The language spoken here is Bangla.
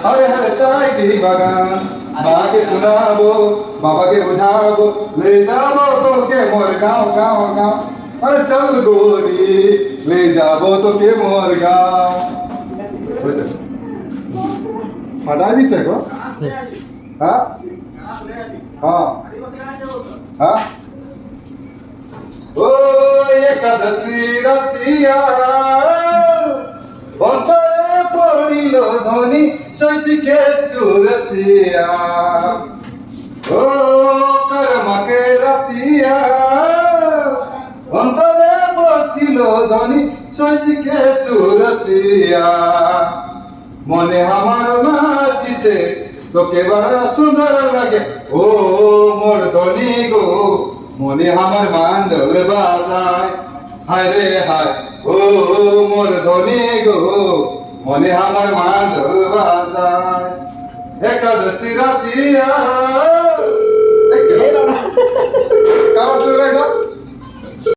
हरे हरे चाय दी बागान माँ के सुनाबो बाबा के बुझाबो ले जाबो तो के मोर गाँव गाँव गाँव अरे चल गोरी ले जाबो तो के मोर गाँव हटा दी सको हाँ हाँ हाँ ओ एकादशी रतिया অন্তরে পড়িল ধ্বনি সচিকে সুরতিয়া ও কর্মকে রাতিয়া অন্তরে বসিল ধ্বনি সচিকে সুরতিয়া মনে আমার নাচিছে তোকে বড় সুন্দর লাগে ও মোর ধ্বনি গো মনে আমার মান্দল বাজায় হায় রে হায় ও মোর ধ্বনি গো মনে আমার মান্দল বাজায় একাদশী রাতিয়া